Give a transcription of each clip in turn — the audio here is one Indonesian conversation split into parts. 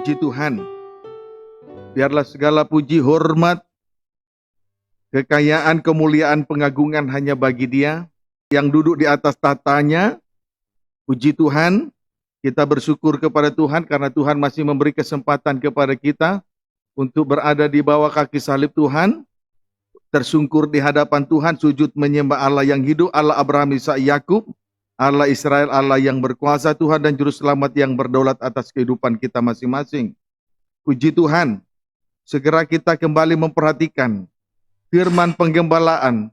Puji Tuhan. Biarlah segala puji, hormat, kekayaan, kemuliaan, pengagungan hanya bagi Dia yang duduk di atas tatanya. Puji Tuhan, kita bersyukur kepada Tuhan karena Tuhan masih memberi kesempatan kepada kita untuk berada di bawah kaki salib Tuhan, tersungkur di hadapan Tuhan, sujud menyembah Allah yang hidup, Allah Abraham, Ishak, Yakub, Allah Israel, Allah yang berkuasa, Tuhan dan Juru Selamat yang berdaulat atas kehidupan kita masing-masing. Puji Tuhan, segera kita kembali memperhatikan firman penggembalaan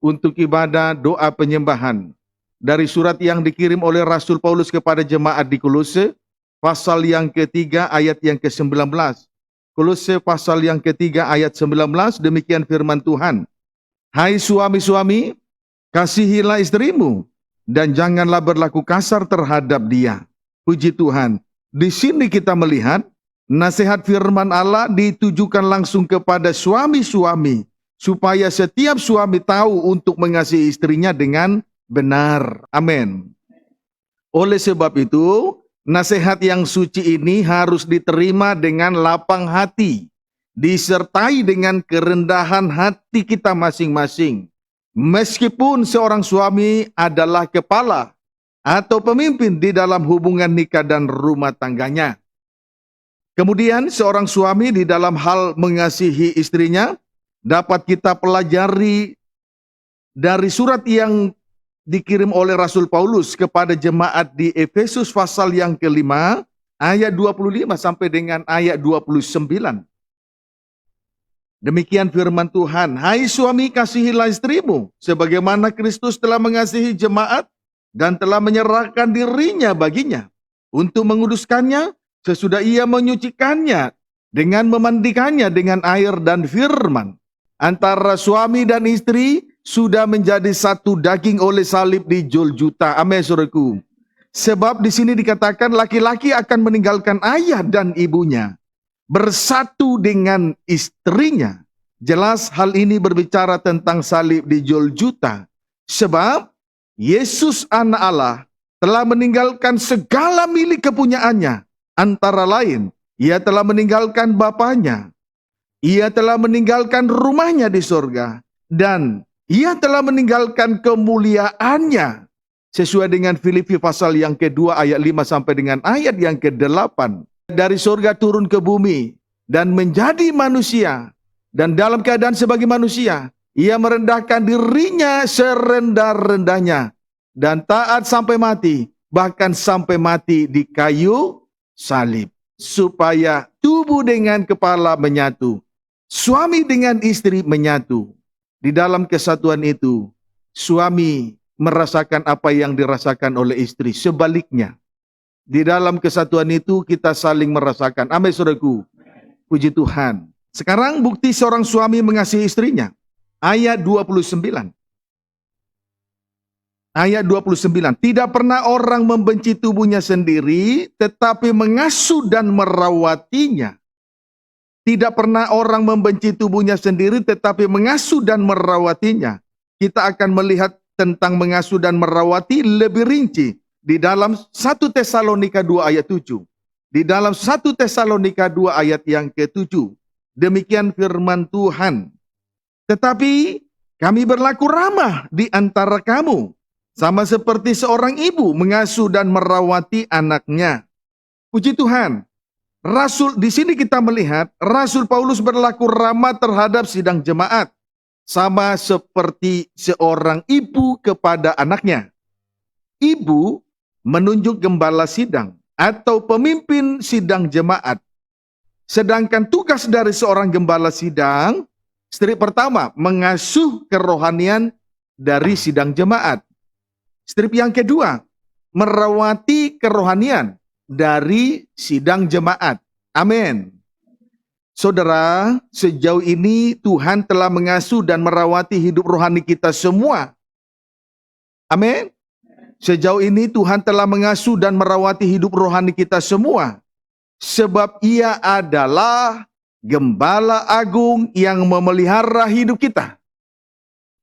untuk ibadah doa penyembahan dari surat yang dikirim oleh Rasul Paulus kepada jemaat di Kolose, pasal yang ketiga ayat yang ke-19. Kolose pasal yang ketiga ayat 19, demikian firman Tuhan. Hai suami-suami, kasihilah istrimu, dan janganlah berlaku kasar terhadap dia. Puji Tuhan. Di sini kita melihat nasihat firman Allah ditujukan langsung kepada suami-suami, supaya setiap suami tahu untuk mengasihi istrinya dengan benar. Amin. Oleh sebab itu, nasihat yang suci ini harus diterima dengan lapang hati, disertai dengan kerendahan hati kita masing-masing. Meskipun seorang suami adalah kepala atau pemimpin di dalam hubungan nikah dan rumah tangganya. Kemudian seorang suami di dalam hal mengasihi istrinya dapat kita pelajari dari surat yang dikirim oleh Rasul Paulus kepada jemaat di Efesus pasal yang kelima ayat 25 sampai dengan ayat 29. Demikian firman Tuhan, hai suami kasihilah istrimu, sebagaimana Kristus telah mengasihi jemaat dan telah menyerahkan dirinya baginya, untuk menguduskannya sesudah ia menyucikannya dengan memandikannya dengan air dan firman. Antara suami dan istri sudah menjadi satu daging oleh salib di Golgota. Amin, saudaraku. Sebab di sini dikatakan laki-laki akan meninggalkan ayah dan ibunya, bersatu dengan istrinya. Jelas hal ini berbicara tentang salib di Golgota. Sebab Yesus anak Allah telah meninggalkan segala milik kepunyaannya. Antara lain, ia telah meninggalkan bapaknya, ia telah meninggalkan rumahnya di surga, dan ia telah meninggalkan kemuliaannya. Sesuai dengan Filipi pasal yang kedua ayat 5 sampai dengan ayat yang ke-8. Dari surga turun ke bumi dan menjadi manusia. Dan dalam keadaan sebagai manusia, ia merendahkan dirinya serendah-rendahnya. Dan taat sampai mati, bahkan sampai mati di kayu salib. Supaya tubuh dengan kepala menyatu, suami dengan istri menyatu. Di dalam kesatuan itu, suami merasakan apa yang dirasakan oleh istri. Sebaliknya, di dalam kesatuan itu kita saling merasakan. Amin, saudaraku. Puji Tuhan. Sekarang bukti seorang suami mengasihi istrinya. Ayat 29. Ayat 29. Tidak pernah orang membenci tubuhnya sendiri, tetapi mengasuh dan merawatinya. Tidak pernah orang membenci tubuhnya sendiri, tetapi mengasuh dan merawatinya. Kita akan melihat tentang mengasuh dan merawati lebih rinci di dalam 1 Tesalonika 2 ayat 7. Di dalam 1 Tesalonika 2 ayat yang ke-7. Demikian firman Tuhan. Tetapi kami berlaku ramah di antara kamu, sama seperti seorang ibu mengasuh dan merawati anaknya. Puji Tuhan. Rasul di sini kita melihat Rasul Paulus berlaku ramah terhadap sidang jemaat, sama seperti seorang ibu kepada anaknya. Ibu menunjuk gembala sidang atau pemimpin sidang jemaat. Sedangkan tugas dari seorang gembala sidang, strip pertama, mengasuh kerohanian dari sidang jemaat. Strip yang kedua, merawati kerohanian dari sidang jemaat. Amin. Saudara, sejauh ini Tuhan telah mengasuh dan merawati hidup rohani kita semua. Amin. Sejauh ini Tuhan telah mengasuh dan merawati hidup rohani kita semua. Sebab ia adalah Gembala Agung yang memelihara hidup kita.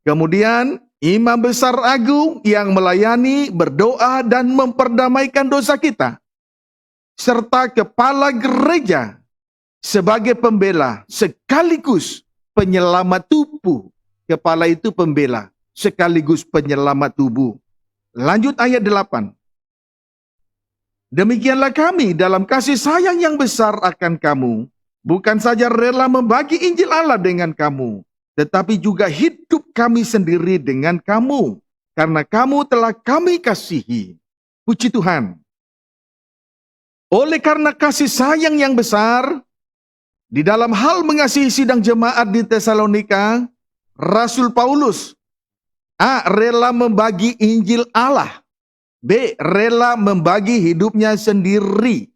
Kemudian Imam Besar Agung yang melayani, berdoa dan memperdamaikan dosa kita. serta kepala gereja sebagai pembela sekaligus penyelamat tubuh. Kepala itu pembela sekaligus penyelamat tubuh. Lanjut ayat 8. Demikianlah kami dalam kasih sayang yang besar akan kamu, bukan saja rela membagi Injil Allah dengan kamu, tetapi juga hidup kami sendiri dengan kamu, karena kamu telah kami kasihi. Puji Tuhan. Oleh karena kasih sayang yang besar, di dalam hal mengasihi sidang jemaat di Tesalonika, Rasul Paulus A. Rela membagi Injil Allah. B. Rela membagi hidupnya sendiri.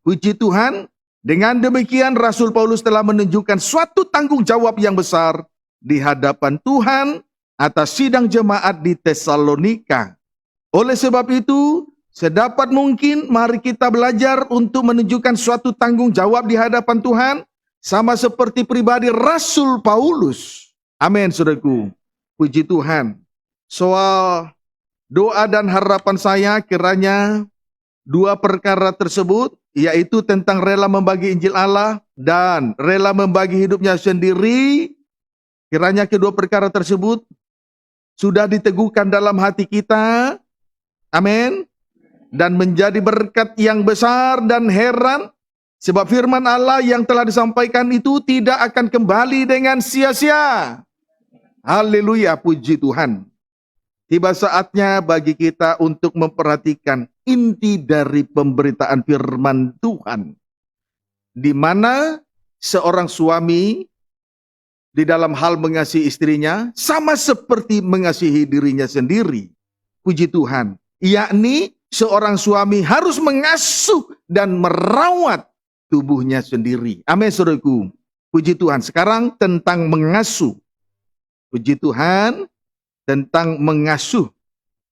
Puji Tuhan, dengan demikian Rasul Paulus telah menunjukkan suatu tanggung jawab yang besar di hadapan Tuhan atas sidang jemaat di Tesalonika. Oleh sebab itu, sedapat mungkin mari kita belajar untuk menunjukkan suatu tanggung jawab di hadapan Tuhan, sama seperti pribadi Rasul Paulus. Amin, saudaraku. Puji Tuhan. Soal doa dan harapan saya kiranya dua perkara tersebut, yaitu tentang rela membagi Injil Allah dan rela membagi hidupnya sendiri, kiranya kedua perkara tersebut sudah diteguhkan dalam hati kita, amin, dan menjadi berkat yang besar dan heran, sebab firman Allah yang telah disampaikan itu tidak akan kembali dengan sia-sia. Haleluya, puji Tuhan. Tiba saatnya bagi kita untuk memperhatikan inti dari pemberitaan firman Tuhan, di mana seorang suami di dalam hal mengasihi istrinya sama seperti mengasihi dirinya sendiri. Puji Tuhan. Yakni seorang suami harus mengasuh dan merawat tubuhnya sendiri. Amin, saudaraku. Puji Tuhan. Sekarang tentang mengasuh. Puji Tuhan. Tentang mengasuh.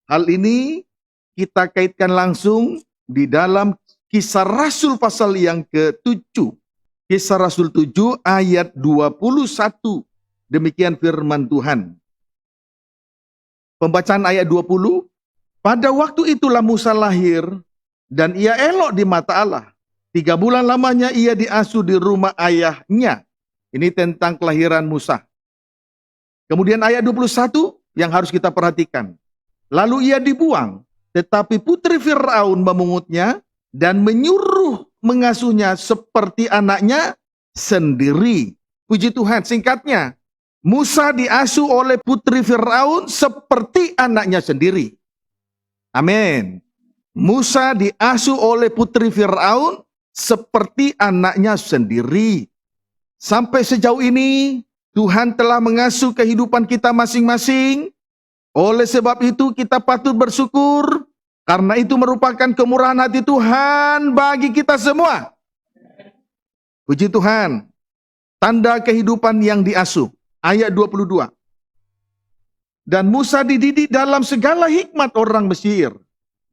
Hal ini kita kaitkan langsung di dalam Kisah Rasul pasal yang ke-7. Kisah Rasul 7 ayat 21. Demikian firman Tuhan. Pembacaan ayat 20. Pada waktu itulah Musa lahir dan ia elok di mata Allah. 3 bulan lamanya ia diasuh di rumah ayahnya. Ini tentang kelahiran Musa. Kemudian ayat 21 yang harus kita perhatikan. Lalu ia dibuang, tetapi putri Firaun memungutnya dan menyuruh mengasuhnya seperti anaknya sendiri. Puji Tuhan, singkatnya, Musa diasuh oleh putri Firaun seperti anaknya sendiri. Amin. Musa diasuh oleh putri Firaun seperti anaknya sendiri. Sampai sejauh ini, Tuhan telah mengasuh kehidupan kita masing-masing. Oleh sebab itu kita patut bersyukur, karena itu merupakan kemurahan hati Tuhan bagi kita semua. Puji Tuhan. Tanda kehidupan yang diasuh. Ayat 22. Dan Musa dididik dalam segala hikmat orang Mesir,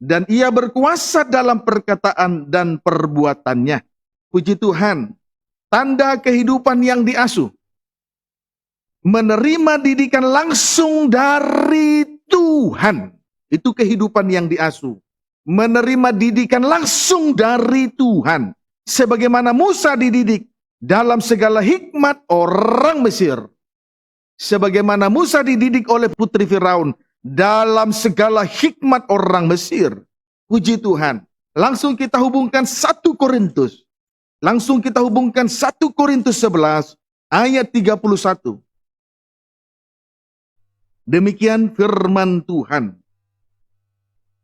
dan ia berkuasa dalam perkataan dan perbuatannya. Puji Tuhan. Tanda kehidupan yang diasuh. Menerima didikan langsung dari Tuhan. Itu kehidupan yang diasuh. Menerima didikan langsung dari Tuhan. Sebagaimana Musa dididik dalam segala hikmat orang Mesir. Sebagaimana Musa dididik oleh putri Firaun dalam segala hikmat orang Mesir. Puji Tuhan. Langsung kita hubungkan 1 Korintus. Langsung kita hubungkan 1 Korintus 11 ayat 31. Demikian firman Tuhan.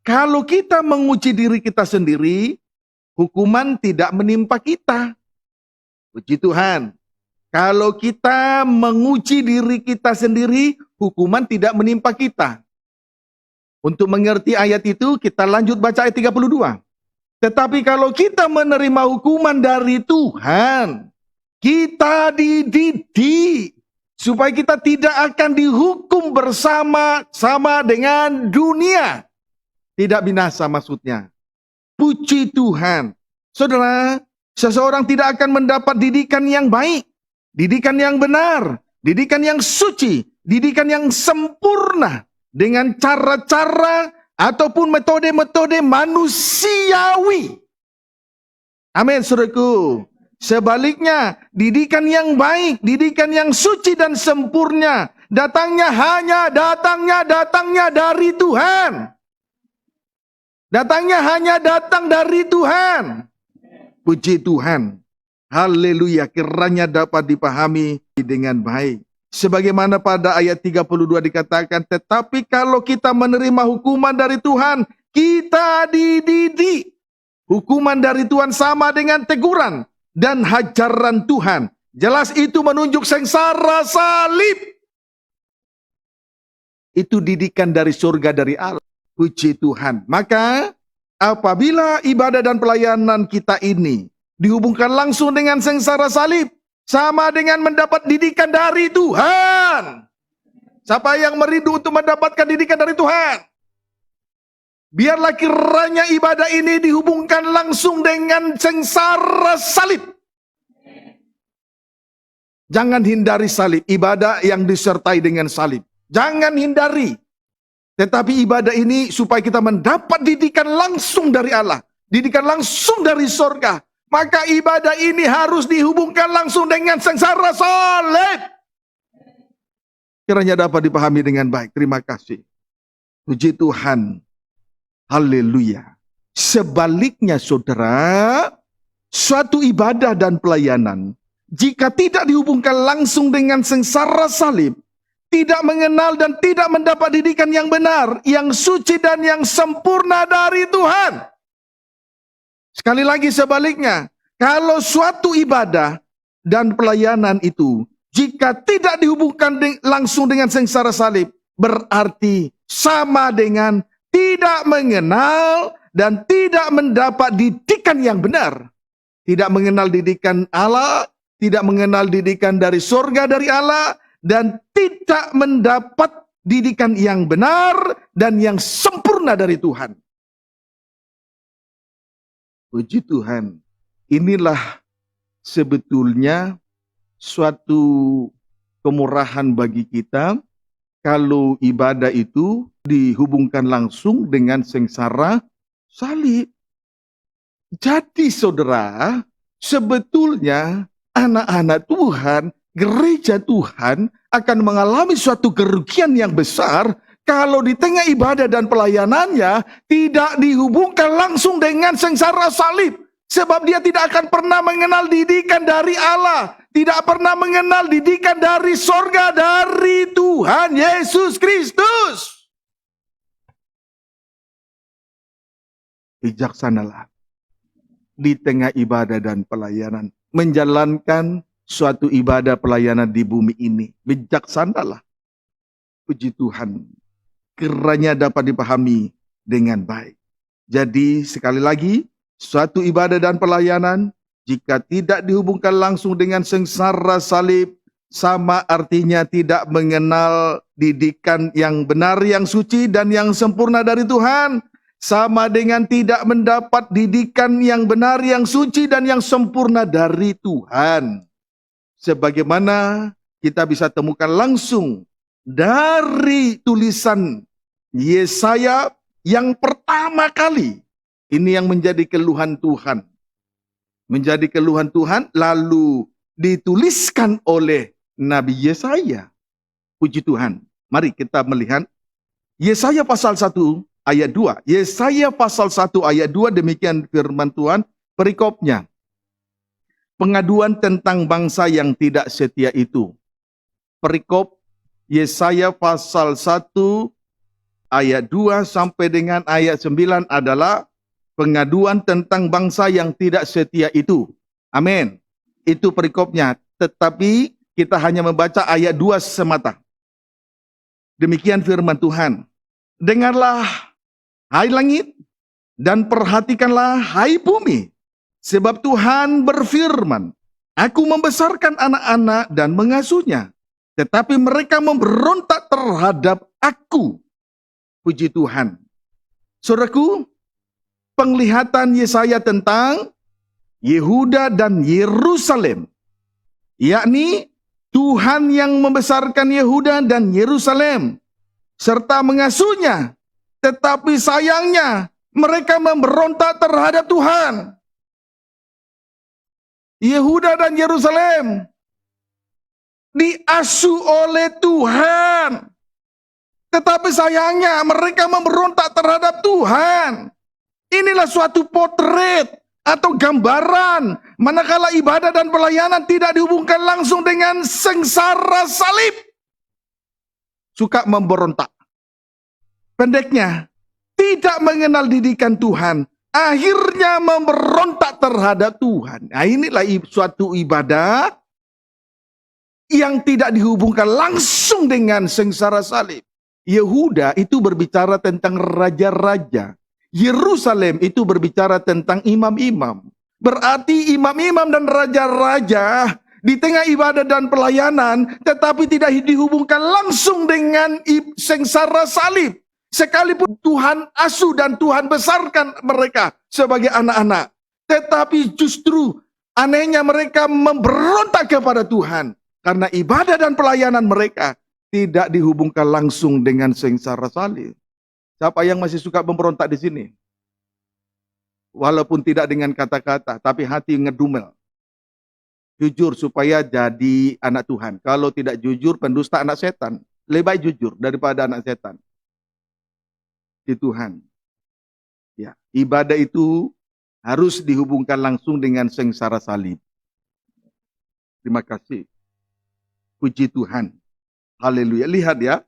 Kalau kita menguji diri kita sendiri, hukuman tidak menimpa kita. Puji Tuhan. Kalau kita menguji diri kita sendiri, hukuman tidak menimpa kita. Untuk mengerti ayat itu, kita lanjut baca ayat 32. Tetapi kalau kita menerima hukuman dari Tuhan, kita dididik supaya kita tidak akan dihukum bersama-sama dengan dunia. Tidak binasa maksudnya. Puji Tuhan. Saudara, seseorang tidak akan mendapat didikan yang baik, didikan yang benar, didikan yang suci, didikan yang sempurna dengan cara-cara ataupun metode-metode manusiawi. Amin, saudaraku. Sebaliknya, didikan yang baik, didikan yang suci dan sempurna, datangnya dari Tuhan. Datangnya hanya datang dari Tuhan. Puji Tuhan. Haleluya, kiranya dapat dipahami dengan baik. Sebagaimana pada ayat 32 dikatakan, tetapi kalau kita menerima hukuman dari Tuhan, kita dididik. Hukuman dari Tuhan sama dengan teguran dan hajaran Tuhan. Jelas itu menunjuk sengsara salib. Itu didikan dari surga, dari Allah. Puji Tuhan. Maka apabila ibadah dan pelayanan kita ini dihubungkan langsung dengan sengsara salib, sama dengan mendapat didikan dari Tuhan. Siapa yang merindu untuk mendapatkan didikan dari Tuhan? Biarlah kiranya ibadah ini dihubungkan langsung dengan sengsara salib. Jangan hindari salib, ibadah yang disertai dengan salib. Jangan hindari. Tetapi ibadah ini supaya kita mendapat didikan langsung dari Allah. Didikan langsung dari surga. Maka ibadah ini harus dihubungkan langsung dengan sengsara salib. Kiranya dapat dipahami dengan baik. Terima kasih. Puji Tuhan. Haleluya. Sebaliknya saudara, suatu ibadah dan pelayanan, jika tidak dihubungkan langsung dengan sengsara salib, tidak mengenal dan tidak mendapat didikan yang benar, yang suci dan yang sempurna dari Tuhan. Sekali lagi sebaliknya, kalau suatu ibadah dan pelayanan itu, jika tidak dihubungkan langsung dengan sengsara salib, berarti sama dengan tidak mengenal dan tidak mendapat didikan yang benar. Tidak mengenal didikan Allah, tidak mengenal didikan dari surga dari Allah, dan tidak mendapat didikan yang benar dan yang sempurna dari Tuhan. Puji Tuhan. Inilah sebetulnya suatu kemurahan bagi kita kalau ibadah itu dihubungkan langsung dengan sengsara salib. Jadi saudara, sebetulnya anak-anak Tuhan, gereja Tuhan akan mengalami suatu kerugian yang besar kalau di tengah ibadah dan pelayanannya tidak dihubungkan langsung dengan sengsara salib. Sebab dia tidak akan pernah mengenal didikan dari Allah. Tidak pernah mengenal didikan dari sorga, dari Tuhan Yesus Kristus. Bijaksanalah di tengah ibadah dan pelayanan. Menjalankan suatu ibadah pelayanan di bumi ini. Bijaksanalah. Puji Tuhan. Kiranya dapat dipahami dengan baik. Jadi sekali lagi, suatu ibadah dan pelayanan, jika tidak dihubungkan langsung dengan sengsara salib, sama artinya tidak mengenal didikan yang benar, yang suci, dan yang sempurna dari Tuhan. Sama dengan tidak mendapat didikan yang benar, yang suci, dan yang sempurna dari Tuhan. Sebagaimana kita bisa temukan langsung dari tulisan Yesaya yang pertama kali. Ini yang menjadi keluhan Tuhan. Menjadi keluhan Tuhan lalu dituliskan oleh Nabi Yesaya. Puji Tuhan. Mari kita melihat Yesaya pasal 1 ayat 2. Yesaya pasal 1 ayat 2, demikian firman Tuhan perikopnya. Pengaduan tentang bangsa yang tidak setia itu. Perikop Yesaya pasal 1 ayat 2 sampai dengan ayat 9 adalah pengaduan tentang bangsa yang tidak setia itu. Amin. Itu perikopnya. Tetapi kita hanya membaca ayat 2 semata. Demikian firman Tuhan. Dengarlah, hai langit, dan perhatikanlah, hai bumi. Sebab Tuhan berfirman, aku membesarkan anak-anak dan mengasuhnya. Tetapi mereka memberontak terhadap aku. Puji Tuhan. Saudaraku, penglihatan Yesaya tentang Yehuda dan Yerusalem, yakni Tuhan yang membesarkan Yehuda dan Yerusalem serta mengasuhnya, tetapi sayangnya mereka memberontak terhadap Tuhan. Yehuda dan Yerusalem diasuh oleh Tuhan. Tetapi sayangnya mereka memberontak terhadap Tuhan. Inilah suatu potret atau gambaran manakala ibadah dan pelayanan tidak dihubungkan langsung dengan sengsara salib. Suka memberontak. Pendeknya, tidak mengenal didikan Tuhan, akhirnya memberontak terhadap Tuhan. Nah, inilah suatu ibadah yang tidak dihubungkan langsung dengan sengsara salib. Yehuda itu berbicara tentang raja-raja. Yerusalem itu berbicara tentang imam-imam. Berarti imam-imam dan raja-raja di tengah ibadah dan pelayanan, tetapi tidak dihubungkan langsung dengan sengsara salib. Sekalipun Tuhan asuh dan Tuhan besarkan mereka sebagai anak-anak. Tetapi justru anehnya mereka memberontak kepada Tuhan. Karena ibadah dan pelayanan mereka tidak dihubungkan langsung dengan sengsara salib. Siapa yang masih suka memberontak di sini? Walaupun tidak dengan kata-kata, tapi hati ngedumel. Jujur supaya jadi anak Tuhan. Kalau tidak jujur, pendusta anak setan. Lebih baik jujur daripada anak setan. Di Tuhan. Ya, ibadah itu harus dihubungkan langsung dengan sengsara salib. Terima kasih. Puji Tuhan. Haleluya. Lihat ya.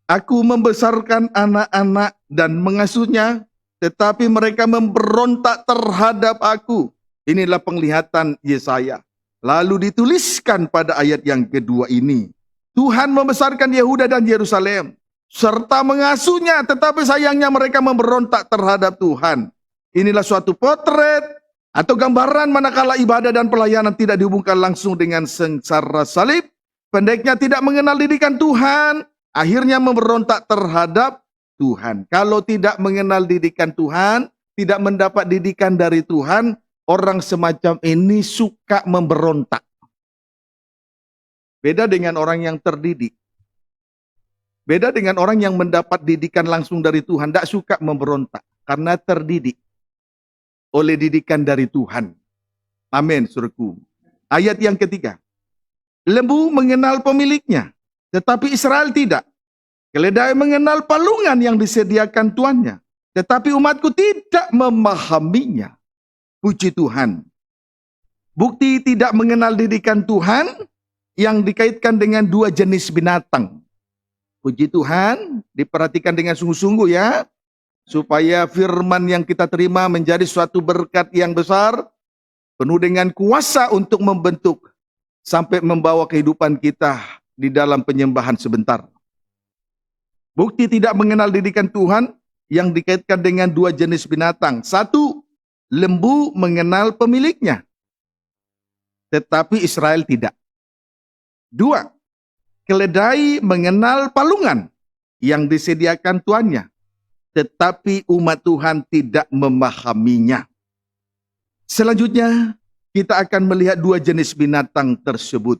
Aku membesarkan anak-anak dan mengasuhnya, tetapi mereka memberontak terhadap aku. Inilah penglihatan Yesaya. Lalu dituliskan pada ayat yang kedua ini. Tuhan membesarkan Yehuda dan Yerusalem, serta mengasuhnya, tetapi sayangnya mereka memberontak terhadap Tuhan. Inilah suatu potret atau gambaran manakala ibadah dan pelayanan tidak dihubungkan langsung dengan sengsara salib. Pendeknya tidak mengenal didikan Tuhan, akhirnya memberontak terhadap Tuhan. Kalau tidak mengenal didikan Tuhan, tidak mendapat didikan dari Tuhan, orang semacam ini suka memberontak. Beda dengan orang yang terdidik. Beda dengan orang yang mendapat didikan langsung dari Tuhan, tidak suka memberontak. Karena terdidik oleh didikan dari Tuhan. Amin, suruhku. Ayat yang ketiga. Lembu mengenal pemiliknya, tetapi Israel tidak. Keledai mengenal palungan yang disediakan tuannya, tetapi umatku tidak memahaminya. Puji Tuhan. Bukti tidak mengenal didikan Tuhan yang dikaitkan dengan dua jenis binatang. Puji Tuhan, diperhatikan dengan sungguh-sungguh ya, supaya firman yang kita terima menjadi suatu berkat yang besar, penuh dengan kuasa untuk membentuk sampai membawa kehidupan kita di dalam penyembahan sebentar. Bukti tidak mengenal didikan Tuhan yang dikaitkan dengan dua jenis binatang. Satu, lembu mengenal pemiliknya, tetapi Israel tidak. Dua, keledai mengenal palungan yang disediakan tuannya, tetapi umat Tuhan tidak memahaminya. Selanjutnya, kita akan melihat dua jenis binatang tersebut.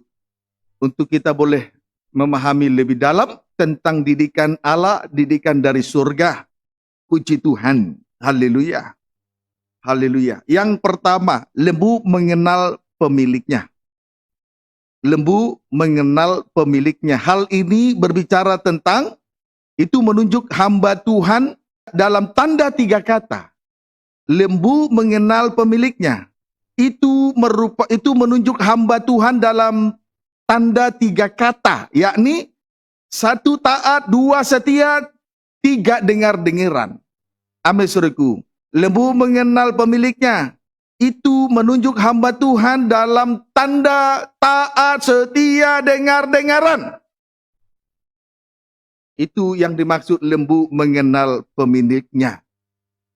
Untuk kita boleh memahami lebih dalam tentang didikan Allah, didikan dari surga. Puji Tuhan. Haleluya. Haleluya. Yang pertama, lembu mengenal pemiliknya. Lembu mengenal pemiliknya. Hal ini berbicara tentang, itu menunjuk hamba Tuhan dalam tanda tiga kata. Lembu mengenal pemiliknya. Itu menunjuk hamba Tuhan dalam tanda tiga kata, yakni satu taat, dua setia, tiga dengar-dengaran. Amin, saudaraku. Lembu mengenal pemiliknya. Itu menunjuk hamba Tuhan dalam tanda taat, setia, dengar-dengaran. Itu yang dimaksud lembu mengenal pemiliknya.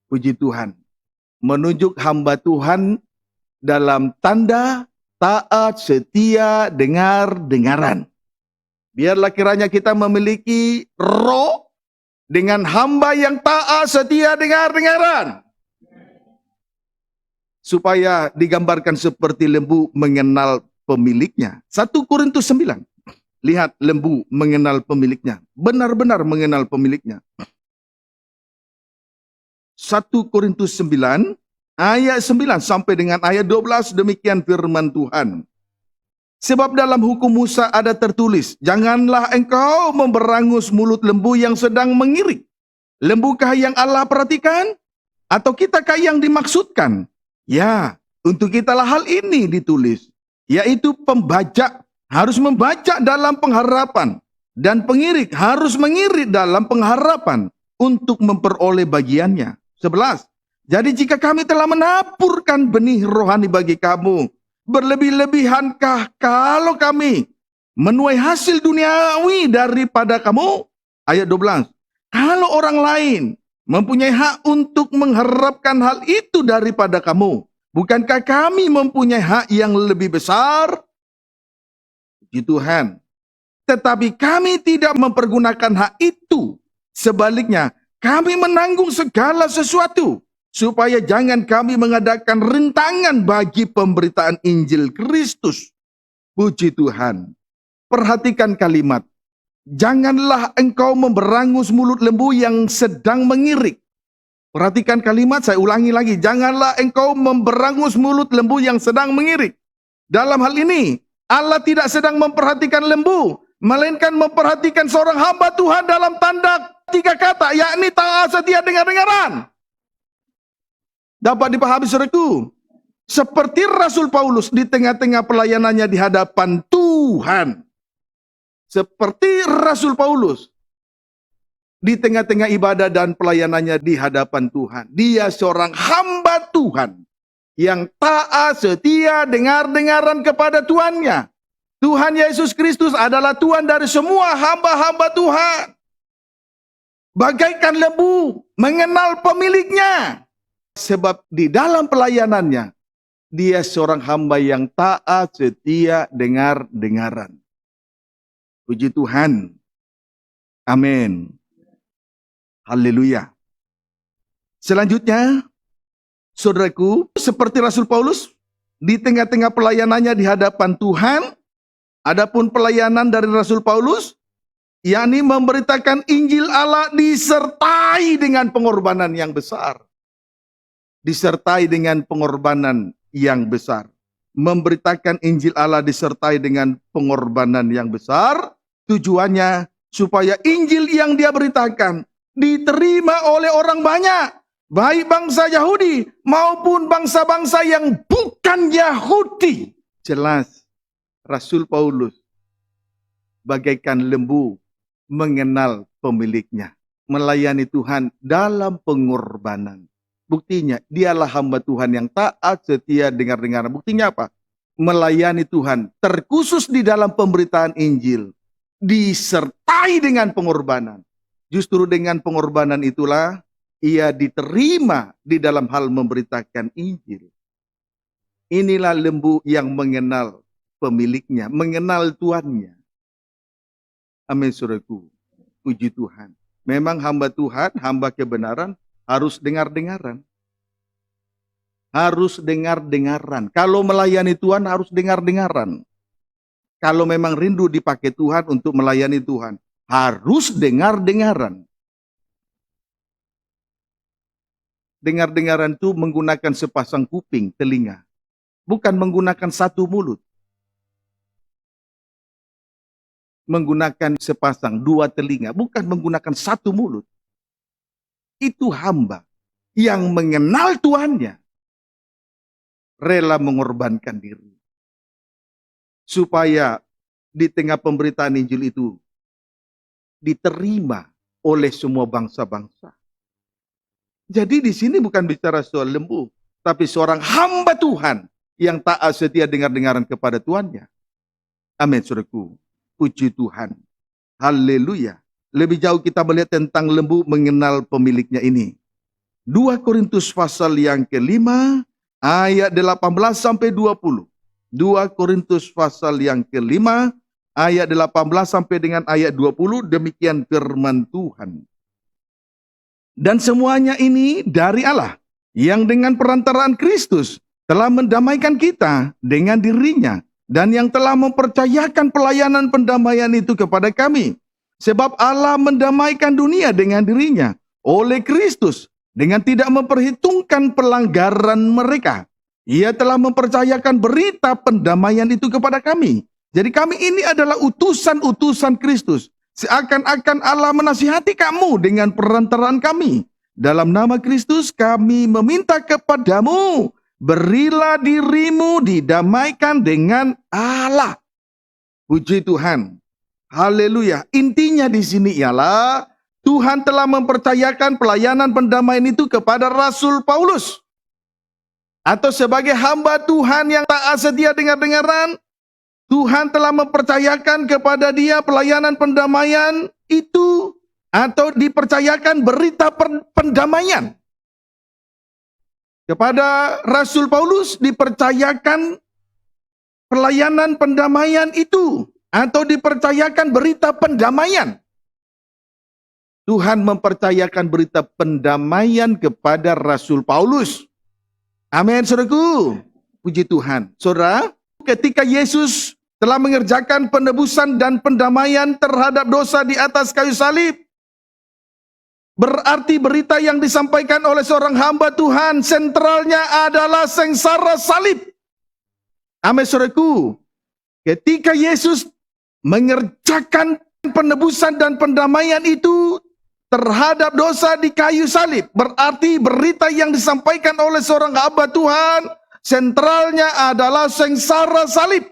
Puji Tuhan. Menunjuk hamba Tuhan dalam tanda taat, setia, dengar-dengaran. Biarlah kiranya kita memiliki roh dengan hamba yang taat, setia, dengar-dengaran. Supaya digambarkan seperti lembu mengenal pemiliknya. 1 Korintus 9. Lihat lembu mengenal pemiliknya. Benar-benar mengenal pemiliknya. 1 Korintus 9 ayat 9 sampai dengan ayat 12, demikian firman Tuhan. Sebab dalam hukum Musa ada tertulis, janganlah engkau memberangus mulut lembu yang sedang mengirik. Lembukah yang Allah perhatikan? Atau kitakah yang dimaksudkan? Ya, untuk kitalah hal ini ditulis, yaitu pembajak harus membajak dalam pengharapan, dan pengirik harus mengirik dalam pengharapan untuk memperoleh bagiannya. 11. Jadi jika kami telah menaburkan benih rohani bagi kamu, berlebih-lebihankah kalau kami menuai hasil duniawi daripada kamu? Ayat 12. Kalau orang lain mempunyai hak untuk mengharapkan hal itu daripada kamu, bukankah kami mempunyai hak yang lebih besar? Puji Tuhan. Tetapi kami tidak mempergunakan hak itu. Sebaliknya, kami menanggung segala sesuatu, supaya jangan kami mengadakan rintangan bagi pemberitaan Injil Kristus. Puji Tuhan. Perhatikan kalimat. Janganlah engkau memberangus mulut lembu yang sedang mengirik. Perhatikan kalimat, saya ulangi lagi. Janganlah engkau memberangus mulut lembu yang sedang mengirik. Dalam hal ini, Allah tidak sedang memperhatikan lembu, melainkan memperhatikan seorang hamba Tuhan dalam tanda 3 kata, yakni taat, setia, dengar-dengaran. Dapat dipahami saudaraku? Seperti Rasul Paulus di tengah-tengah pelayanannya di hadapan Tuhan. Seperti Rasul Paulus di tengah-tengah ibadah dan pelayanannya di hadapan Tuhan. Dia seorang hamba Tuhan yang taat, setia, dengar-dengaran kepada Tuannya. Tuhan Yesus Kristus adalah Tuhan dari semua hamba-hamba Tuhan. Bagaikan lembu mengenal pemiliknya. Sebab di dalam pelayanannya, dia seorang hamba yang taat, setia, dengar-dengaran. Puji Tuhan. Amin. Haleluya. Selanjutnya, saudaraku, seperti Rasul Paulus, di tengah-tengah pelayanannya di hadapan Tuhan, adapun pelayanan dari Rasul Paulus, yakni memberitakan Injil Allah disertai dengan pengorbanan yang besar. Disertai dengan pengorbanan yang besar. Memberitakan Injil Allah disertai dengan pengorbanan yang besar, tujuannya supaya Injil yang dia beritakan diterima oleh orang banyak, baik bangsa Yahudi maupun bangsa-bangsa yang bukan Yahudi. Jelas, Rasul Paulus bagaikan lembu mengenal pemiliknya, melayani Tuhan dalam pengorbanan. Buktinya, dialah hamba Tuhan yang taat, setia, dengar-dengaran. Buktinya apa? Melayani Tuhan, terkhusus di dalam pemberitaan Injil, disertai dengan pengorbanan. Justru dengan pengorbanan itulah ia diterima di dalam hal memberitakan Injil. Inilah lembu yang mengenal pemiliknya, mengenal Tuannya. Amin, saudaraku. Puji Tuhan. Memang hamba Tuhan, hamba kebenaran, harus dengar-dengaran. Harus dengar-dengaran. Kalau melayani Tuhan harus dengar-dengaran. Kalau memang rindu dipakai Tuhan untuk melayani Tuhan, harus dengar-dengaran. Dengar-dengaran itu menggunakan sepasang kuping, telinga. Bukan menggunakan satu mulut. Menggunakan sepasang, 2 telinga. Bukan menggunakan satu mulut. Itu hamba yang mengenal Tuannya, rela mengorbankan diri. Supaya di tengah pemberitaan Injil itu diterima oleh semua bangsa-bangsa. Jadi di sini bukan bicara soal lembu, tapi seorang hamba Tuhan yang taat, setia, dengar-dengaran kepada Tuannya. Amin, saudaraku. Puji Tuhan. Haleluya. Lebih jauh kita melihat tentang lembu mengenal pemiliknya ini. 2 Korintus pasal yang ke-5 ayat 18 sampai 20. 2 Korintus pasal yang ke-5 ayat 18 sampai dengan ayat 20, demikian firman Tuhan. Dan semuanya ini dari Allah, yang dengan perantaraan Kristus telah mendamaikan kita dengan dirinya, dan yang telah mempercayakan pelayanan pendamaian itu kepada kami. Sebab Allah mendamaikan dunia dengan dirinya oleh Kristus, dengan tidak memperhitungkan pelanggaran mereka. Ia telah mempercayakan berita pendamaian itu kepada kami. Jadi kami ini adalah utusan-utusan Kristus. Seakan-akan Allah menasihati kamu dengan perantaraan kami. Dalam nama Kristus kami meminta kepadamu, berilah dirimu didamaikan dengan Allah. Puji Tuhan. Haleluya. Intinya di sini ialah Tuhan telah mempercayakan pelayanan pendamaian itu kepada Rasul Paulus. Atau sebagai hamba Tuhan yang taat setia dengar-dengaran, Tuhan telah mempercayakan kepada dia pelayanan pendamaian itu, atau dipercayakan berita pendamaian. Kepada Rasul Paulus dipercayakan pelayanan pendamaian itu, atau dipercayakan berita pendamaian. Tuhan mempercayakan berita pendamaian kepada Rasul Paulus. Amin, saudaraku. Puji Tuhan. Saudara, ketika Yesus telah mengerjakan penebusan dan pendamaian terhadap dosa di atas kayu salib, berarti berita yang disampaikan oleh seorang hamba Tuhan sentralnya adalah sengsara salib. Amin, saudaraku. Ketika Yesus mengerjakan penebusan dan pendamaian itu terhadap dosa di kayu salib, berarti berita yang disampaikan oleh seorang hamba Tuhan sentralnya adalah sengsara salib.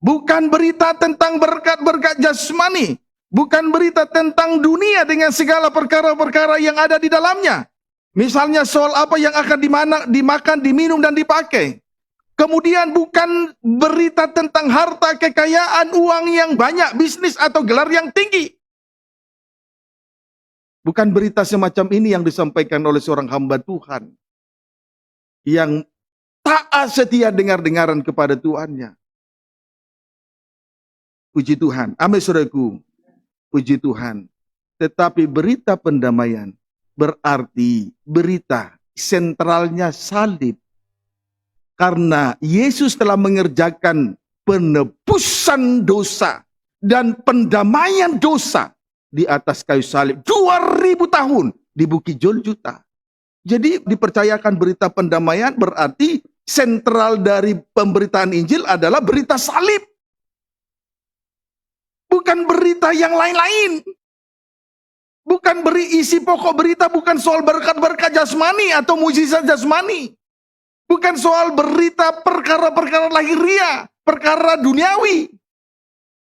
Bukan berita tentang berkat-berkat jasmani, bukan berita tentang dunia dengan segala perkara-perkara yang ada di dalamnya. Misalnya soal apa yang akan dimakan, diminum, dan dipakai. Kemudian bukan berita tentang harta, kekayaan, uang yang banyak, bisnis atau gelar yang tinggi. Bukan berita semacam ini yang disampaikan oleh seorang hamba Tuhan yang taat setia dengar-dengaran kepada Tuhannya. Puji Tuhan. Amin, saudaraku. Puji Tuhan. Tetapi berita pendamaian berarti berita sentralnya salib. Karena Yesus telah mengerjakan penebusan dosa dan pendamaian dosa di atas kayu salib 2000 tahun di Bukit Golgota. Jadi dipercayakan berita pendamaian berarti sentral dari pemberitaan Injil adalah berita salib. Bukan berita yang lain-lain. Bukan isi pokok berita bukan soal berkat-berkat jasmani atau mujizat jasmani. Bukan soal berita perkara-perkara lahiriah, perkara duniawi.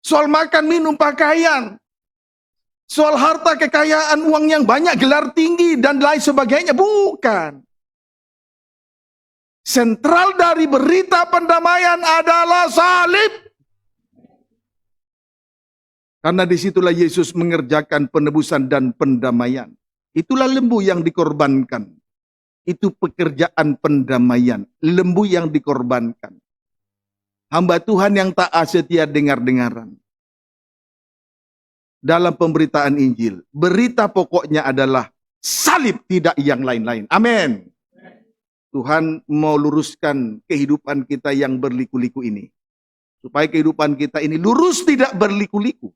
Soal makan, minum, pakaian. Soal harta, kekayaan, uang yang banyak, gelar tinggi, dan lain sebagainya. Bukan. Sentral dari berita pendamaian adalah salib. Karena disitulah Yesus mengerjakan penebusan dan pendamaian. Itulah lembu yang dikorbankan. Itu pekerjaan pendamaian. Lembu yang dikorbankan. Hamba Tuhan yang taat setia dengar-dengaran. Dalam pemberitaan Injil, berita pokoknya adalah salib, tidak yang lain-lain. Amin. Tuhan mau luruskan kehidupan kita yang berliku-liku ini. Supaya kehidupan kita ini lurus, tidak berliku-liku.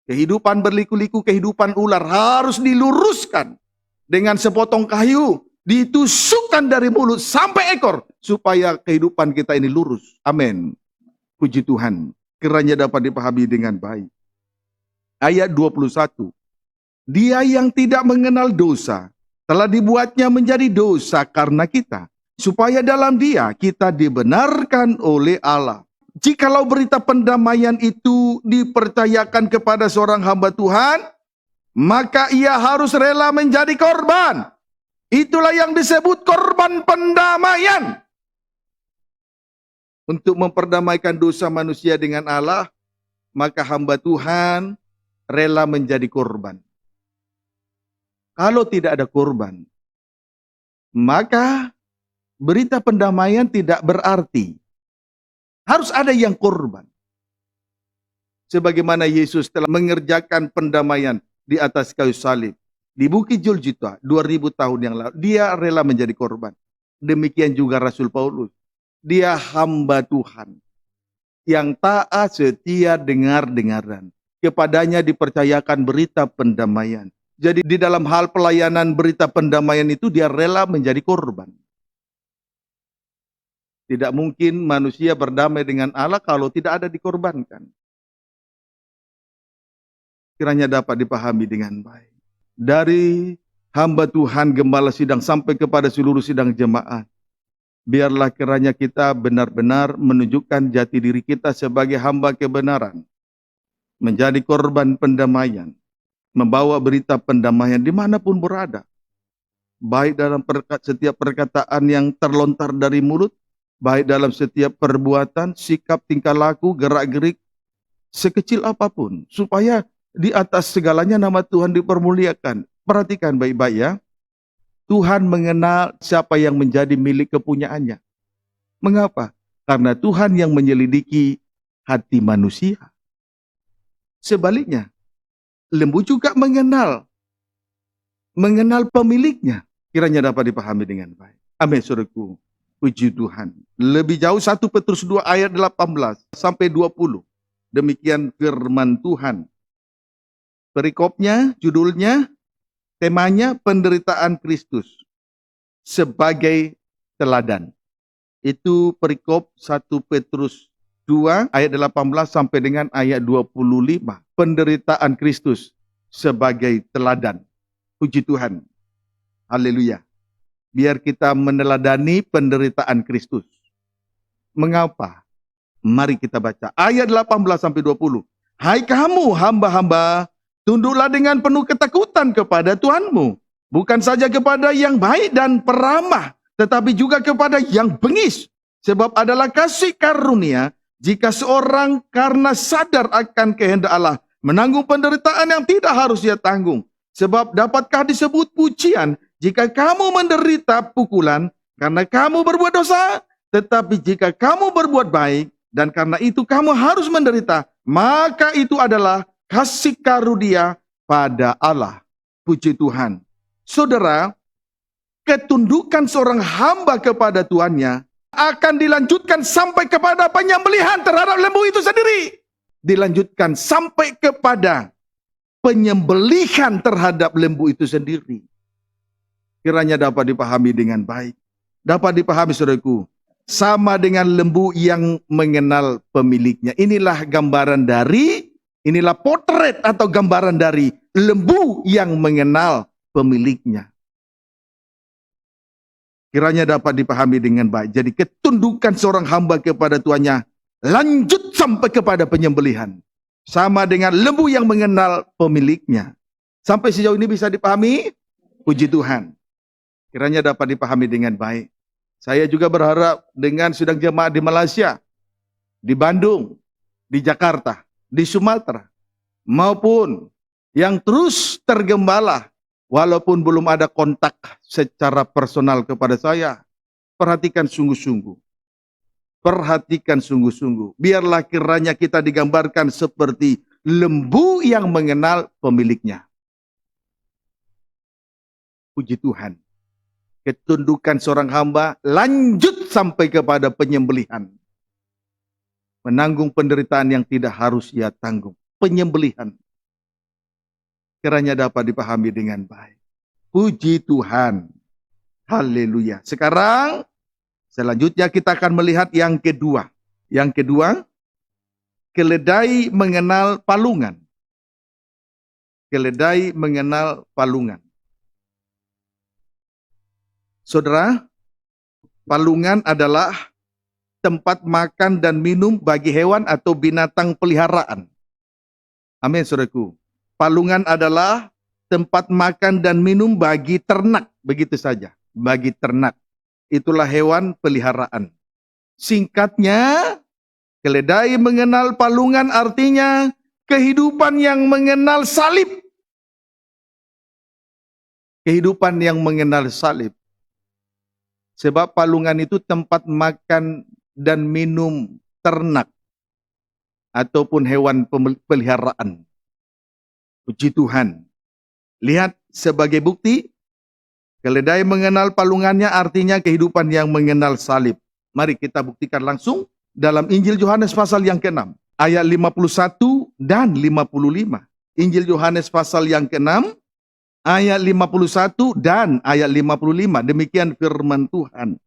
Kehidupan berliku-liku, kehidupan ular harus diluruskan. Dengan sepotong kayu, ditusukkan dari mulut sampai ekor. Supaya kehidupan kita ini lurus. Amin. Puji Tuhan. Kiranya dapat dipahami dengan baik. Ayat 21. Dia yang tidak mengenal dosa telah dibuatnya menjadi dosa karena kita, supaya dalam dia kita dibenarkan oleh Allah. Jikalau berita pendamaian itu dipercayakan kepada seorang hamba Tuhan, maka ia harus rela menjadi korban. Itulah yang disebut korban pendamaian. Untuk memperdamaikan dosa manusia dengan Allah, maka hamba Tuhan rela menjadi korban. Kalau tidak ada korban, maka berita pendamaian tidak berarti. Harus ada yang korban. Sebagaimana Yesus telah mengerjakan pendamaian di atas kayu salib. Di Bukit Golgota 2000 tahun yang lalu. Dia rela menjadi korban. Demikian juga Rasul Paulus. Dia hamba Tuhan. Yang taat setia dengar-dengaran. Kepadanya dipercayakan berita pendamaian. Jadi di dalam hal pelayanan berita pendamaian itu dia rela menjadi korban. Tidak mungkin manusia berdamai dengan Allah kalau tidak ada dikorbankan. Kiranya dapat dipahami dengan baik. Dari hamba Tuhan Gembala Sidang sampai kepada seluruh sidang jemaat, biarlah kiranya kita benar-benar menunjukkan jati diri kita sebagai hamba kebenaran, menjadi korban pendamaian, membawa berita pendamaian dimanapun berada, baik dalam setiap perkataan yang terlontar dari mulut, baik dalam setiap perbuatan, sikap, tingkah laku, gerak-gerik, sekecil apapun, supaya di atas segalanya nama Tuhan dipermuliakan. Perhatikan baik-baik ya. Tuhan mengenal siapa yang menjadi milik kepunyaannya. Mengapa? Karena Tuhan yang menyelidiki hati manusia. Sebaliknya, lembu juga mengenal pemiliknya. Kiranya dapat dipahami dengan baik. Amin, saudaraku. Puji Tuhan. Lebih jauh 1 Petrus 2 ayat 18 sampai 20. Demikian firman Tuhan. Perikopnya, judulnya, temanya penderitaan Kristus sebagai teladan. Itu perikop 1 Petrus 2 ayat 18 sampai dengan ayat 25. Penderitaan Kristus sebagai teladan. Puji Tuhan. Haleluya. Biar kita meneladani penderitaan Kristus. Mengapa? Mari kita baca. Ayat 18 sampai 20. Hai kamu hamba-hamba, tunduklah dengan penuh ketakutan kepada Tuhanmu. Bukan saja kepada yang baik dan peramah, tetapi juga kepada yang bengis. Sebab adalah kasih karunia jika seorang karena sadar akan kehendak Allah menanggung penderitaan yang tidak harus dia tanggung. Sebab dapatkah disebut pujian jika kamu menderita pukulan karena kamu berbuat dosa? Tetapi jika kamu berbuat baik dan karena itu kamu harus menderita, maka itu adalah kasih karunia pada Allah. Puji Tuhan. Saudara, ketundukan seorang hamba kepada Tuannya akan dilanjutkan sampai kepada penyembelihan terhadap lembu itu sendiri. Dilanjutkan sampai kepada penyembelihan terhadap lembu itu sendiri. Kiranya dapat dipahami dengan baik. Dapat dipahami saudaraku. Sama dengan lembu yang mengenal pemiliknya. Inilah gambaran dari, inilah potret atau gambaran dari lembu yang mengenal pemiliknya. Kiranya dapat dipahami dengan baik. Jadi ketundukan seorang hamba kepada tuannya lanjut sampai kepada penyembelihan. Sama dengan lembu yang mengenal pemiliknya. Sampai sejauh ini bisa dipahami? Puji Tuhan. Kiranya dapat dipahami dengan baik. Saya juga berharap dengan sidang jemaat di Malaysia, di Bandung, di Jakarta, di Sumatera, maupun yang terus tergembala, walaupun belum ada kontak secara personal kepada saya, perhatikan sungguh-sungguh. Perhatikan sungguh-sungguh. Biarlah kiranya kita digambarkan seperti lembu yang mengenal pemiliknya. Puji Tuhan. Ketundukan seorang hamba lanjut sampai kepada penyembelihan. Menanggung penderitaan yang tidak harus ia tanggung. Penyembelihan. Kiranya dapat dipahami dengan baik. Puji Tuhan. Haleluya. Sekarang, selanjutnya kita akan melihat yang kedua. Yang kedua, keledai mengenal palungan. Keledai mengenal palungan. Saudara, palungan adalah tempat makan dan minum bagi hewan atau binatang peliharaan. Amin, saudaraku. Palungan adalah tempat makan dan minum bagi ternak. Begitu saja, bagi ternak. Itulah hewan peliharaan. Singkatnya, keledai mengenal palungan artinya kehidupan yang mengenal salib. Kehidupan yang mengenal salib. Sebab palungan itu tempat makan dan minum ternak ataupun hewan peliharaan. Puji Tuhan. Lihat sebagai bukti, keledai mengenal palungannya artinya kehidupan yang mengenal salib. Mari kita buktikan langsung dalam Injil Yohanes pasal yang ke-6. Ayat 51 dan 55. Injil Yohanes pasal yang ke-6 ayat 51 dan ayat 55. Demikian firman Tuhan.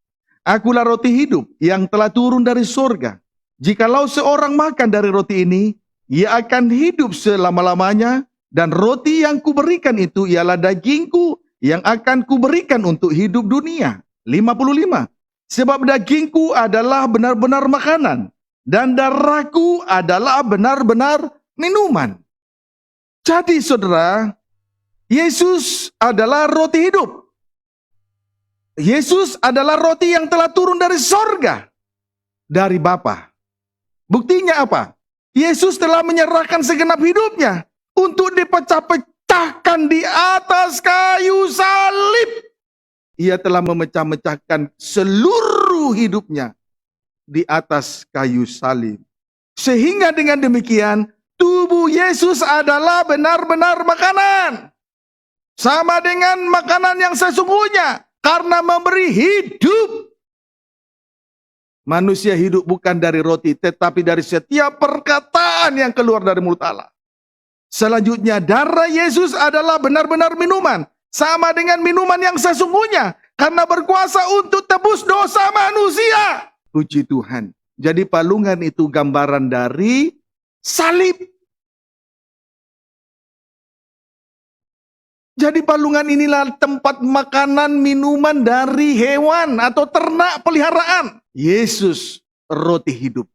Akulah roti hidup yang telah turun dari surga. Jikalau seorang makan dari roti ini, ia akan hidup selama-lamanya, dan roti yang kuberikan itu ialah dagingku yang akan kuberikan untuk hidup dunia. 55. Sebab dagingku adalah benar-benar makanan, dan darahku adalah benar-benar minuman. Jadi saudara, Yesus adalah roti hidup. Yesus adalah roti yang telah turun dari sorga, dari Bapa. Buktinya apa? Yesus telah menyerahkan segenap hidupnya untuk dipecah-pecahkan di atas kayu salib. Ia telah memecah-mecahkan seluruh hidupnya di atas kayu salib. Sehingga dengan demikian, tubuh Yesus adalah benar-benar makanan. Sama dengan makanan yang sesungguhnya. Karena memberi hidup. Manusia hidup bukan dari roti, tetapi dari setiap perkataan yang keluar dari mulut Allah. Selanjutnya, darah Yesus adalah benar-benar minuman. Sama dengan minuman yang sesungguhnya. Karena berkuasa untuk tebus dosa manusia. Puji Tuhan. Jadi palungan itu gambaran dari salib. Jadi palungan inilah tempat makanan minuman dari hewan atau ternak peliharaan. Yesus roti hidup.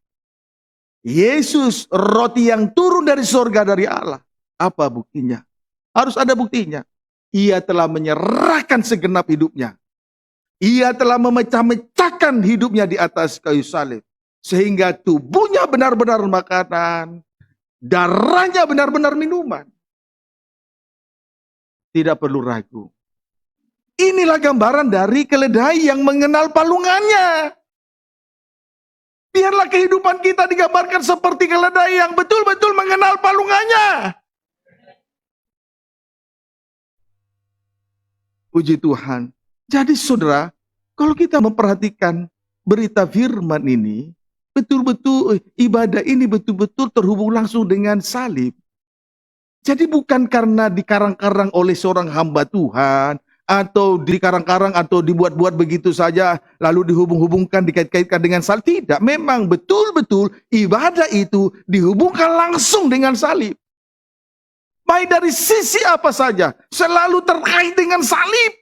Yesus roti yang turun dari surga dari Allah. Apa buktinya? Harus ada buktinya. Ia telah menyerahkan segenap hidupnya. Ia telah memecah-mecahkan hidupnya di atas kayu salib. Sehingga tubuhnya benar-benar makanan. Darahnya benar-benar minuman. Tidak perlu ragu. Inilah gambaran dari keledai yang mengenal palungannya. Biarlah kehidupan kita digambarkan seperti keledai yang betul-betul mengenal palungannya. Puji Tuhan. Jadi saudara, kalau kita memperhatikan berita firman ini, betul-betul ibadah ini betul-betul terhubung langsung dengan salib. Jadi bukan karena dikarang-karang oleh seorang hamba Tuhan, atau dikarang-karang atau dibuat-buat begitu saja, lalu dihubung-hubungkan, dikait-kaitkan dengan salib. Tidak, memang betul-betul ibadah itu dihubungkan langsung dengan salib. Baik dari sisi apa saja, selalu terkait dengan salib.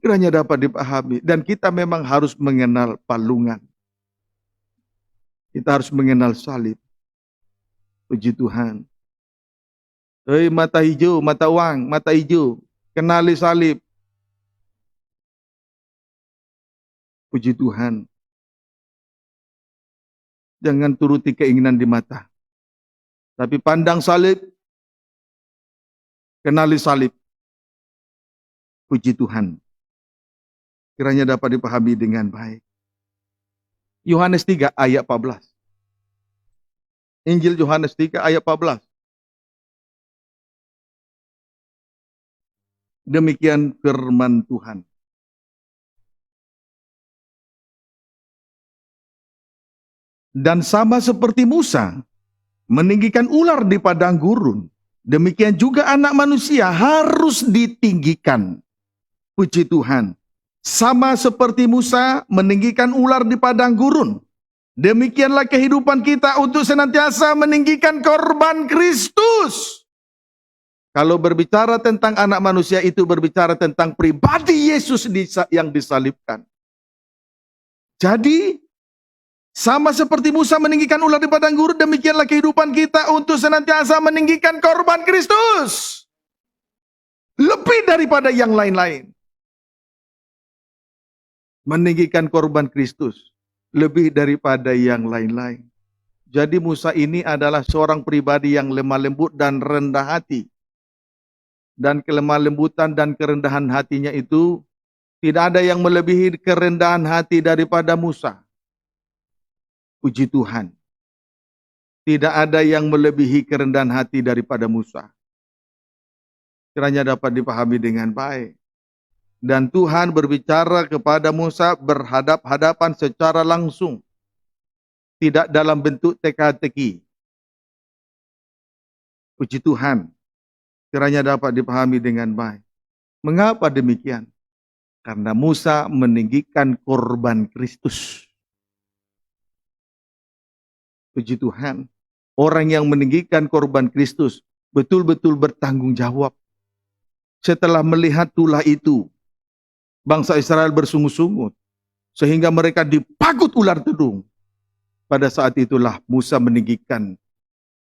Kiranya dapat dipahami, dan kita memang harus mengenal palungan. Kita harus mengenal salib. Puji Tuhan. Hei mata hijau, mata uang, mata hijau. Kenali salib. Puji Tuhan. Jangan turuti keinginan di mata. Tapi pandang salib. Kenali salib. Puji Tuhan. Kiranya dapat dipahami dengan baik. Yohanes 3 ayat 14. Injil Yohanes 3 ayat 14. Demikian firman Tuhan. Dan sama seperti Musa meninggikan ular di padang gurun, demikian juga anak manusia harus ditinggikan. Puji Tuhan. Sama seperti Musa meninggikan ular di padang gurun, demikianlah kehidupan kita untuk senantiasa meninggikan korban Kristus. Kalau berbicara tentang anak manusia itu berbicara tentang pribadi Yesus yang disalibkan. Jadi, sama seperti Musa meninggikan ular di padang gurun, demikianlah kehidupan kita untuk senantiasa meninggikan korban Kristus. Lebih daripada yang lain-lain. Meninggikan korban Kristus lebih daripada yang lain-lain. Jadi Musa ini adalah seorang pribadi yang lemah lembut dan rendah hati. Dan kelemah lembutan dan kerendahan hatinya itu tidak ada yang melebihi kerendahan hati daripada Musa. Puji Tuhan. Tidak ada yang melebihi kerendahan hati daripada Musa. Kiranya dapat dipahami dengan baik. Dan Tuhan berbicara kepada Musa berhadap-hadapan secara langsung. Tidak dalam bentuk teka-teki. Puji Tuhan, kiranya dapat dipahami dengan baik. Mengapa demikian? Karena Musa meninggikan korban Kristus. Puji Tuhan, orang yang meninggikan korban Kristus betul-betul bertanggung jawab. Setelah melihat tulah itu, bangsa Israel bersungut-sungut, sehingga mereka dipagut ular tedung. Pada saat itulah Musa meninggikan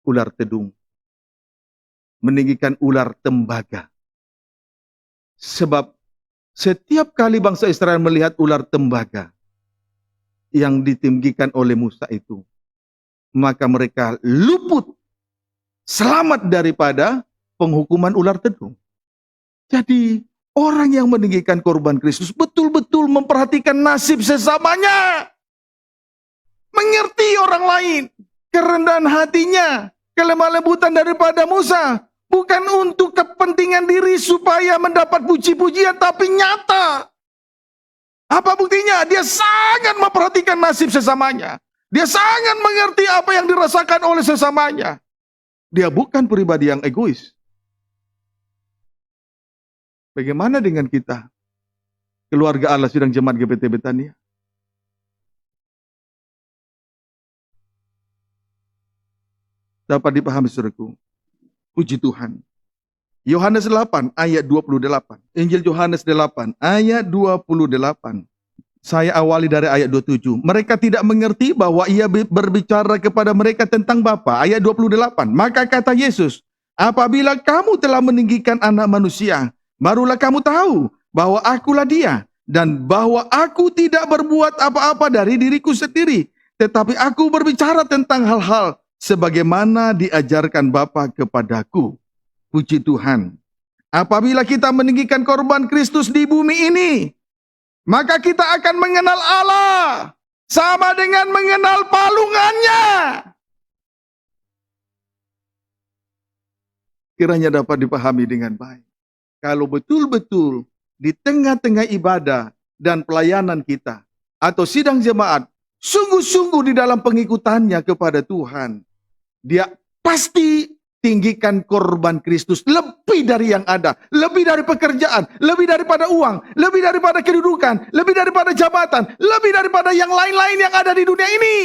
ular tedung, meninggikan ular tembaga. Sebab setiap kali bangsa Israel melihat ular tembaga yang ditinggikan oleh Musa itu, maka mereka luput, selamat daripada penghukuman ular tedung. Jadi orang yang meninggikan korban Kristus betul-betul memperhatikan nasib sesamanya. Mengerti orang lain, kerendahan hatinya, kelemah lembutan daripada Musa. Bukan untuk kepentingan diri supaya mendapat puji-pujian, tapi nyata. Apa buktinya? Dia sangat memperhatikan nasib sesamanya. Dia sangat mengerti apa yang dirasakan oleh sesamanya. Dia bukan pribadi yang egois. Bagaimana dengan kita? Keluarga Allah Sidang Jemaat GPT Betania. Dapat dipahami saudaraku. Puji Tuhan. Yohanes 8 ayat 28. Injil Yohanes 8 ayat 28. Saya awali dari ayat 27. Mereka tidak mengerti bahwa ia berbicara kepada mereka tentang Bapa. Ayat 28. Maka kata Yesus, apabila kamu telah meninggikan anak manusia, barulah kamu tahu bahwa akulah dia. Dan bahwa aku tidak berbuat apa-apa dari diriku sendiri. Tetapi aku berbicara tentang hal-hal sebagaimana diajarkan Bapa kepadaku. Puji Tuhan. Apabila kita meninggikan korban Kristus di bumi ini, maka kita akan mengenal Allah sama dengan mengenal palungannya. Kiranya dapat dipahami dengan baik. Kalau betul-betul di tengah-tengah ibadah dan pelayanan kita atau sidang jemaat sungguh-sungguh di dalam pengikutannya kepada Tuhan, dia pasti tinggikan korban Kristus lebih dari yang ada, lebih dari pekerjaan, lebih daripada uang, lebih daripada kedudukan, lebih daripada jabatan, lebih daripada yang lain-lain yang ada di dunia ini.